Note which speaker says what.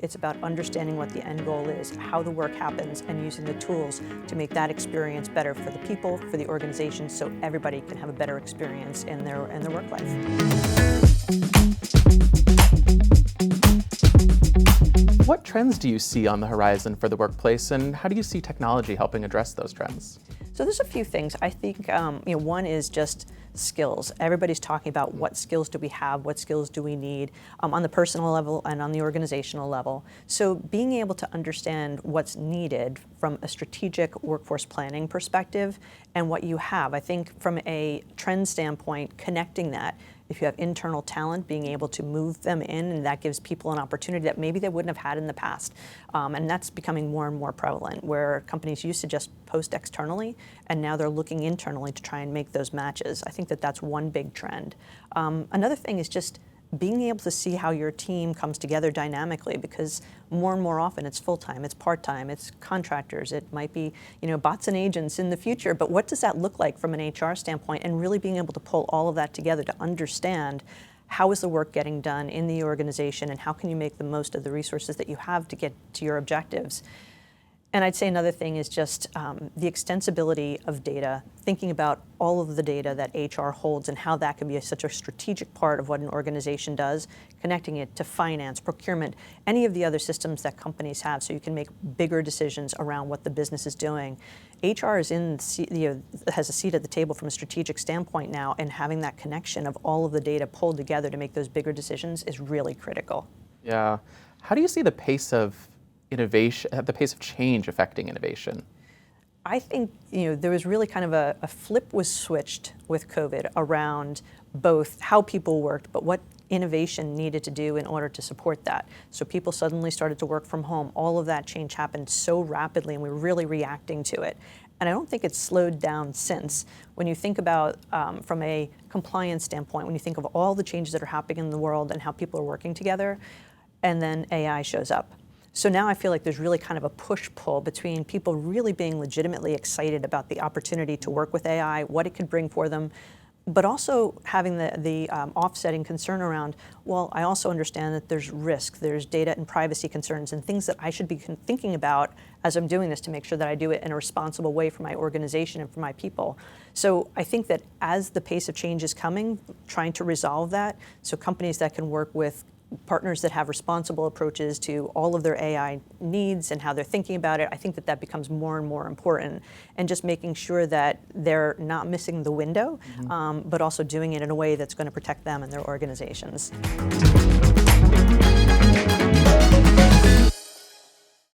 Speaker 1: It's about understanding what the end goal is, how the work happens, and using the tools to make that experience better for the people, for the organization, so everybody can have a better experience in their work life.
Speaker 2: What trends do you see on the horizon for the workplace, and how do you see technology helping address those trends?
Speaker 1: So there's a few things. I think one is just skills. Everybody's talking about what skills do we have, what skills do we need on the personal level and on the organizational level. So being able to understand what's needed from a strategic workforce planning perspective and what you have. I think from a trend standpoint, connecting that. If you have internal talent, being able to move them in, and that gives people an opportunity that maybe they wouldn't have had in the past. And that's becoming more and more prevalent, where companies used to just post externally, and now they're looking internally to try and make those matches. I think that that's one big trend. Another thing is just being able to see how your team comes together dynamically, because more and more often it's full-time, it's part-time, it's contractors, it might be bots and agents in the future, but what does that look like from an HR standpoint, and really being able to pull all of that together to understand how is the work getting done in the organization and how can you make the most of the resources that you have to get to your objectives. And I'd say another thing is just the extensibility of data, thinking about all of the data that HR holds and how that can be such a strategic part of what an organization does, connecting it to finance, procurement, any of the other systems that companies have, so you can make bigger decisions around what the business is doing. HR is has a seat at the table from a strategic standpoint now, and having that connection of all of the data pulled together to make those bigger decisions is really critical.
Speaker 2: Yeah. How do you see the pace of innovation, the pace of change affecting innovation?
Speaker 1: I think there was really kind of a flip was switched with COVID around both how people worked, but what innovation needed to do in order to support that. So people suddenly started to work from home. All of that change happened so rapidly, and we were really reacting to it. And I don't think it's slowed down since. When you think about, from a compliance standpoint, when you think of all the changes that are happening in the world and how people are working together, and then AI shows up. So now I feel like there's really kind of a push-pull between people really being legitimately excited about the opportunity to work with AI, what it could bring for them, but also having the offsetting concern around, well, I also understand that there's risk, there's data and privacy concerns and things that I should be thinking about as I'm doing this to make sure that I do it in a responsible way for my organization and for my people. So I think that as the pace of change is coming, trying to resolve that, so companies that can work with partners that have responsible approaches to all of their AI needs and how they're thinking about it, I think that becomes more and more important. And just making sure that they're not missing the window, but also doing it in a way that's going to protect them and their organizations.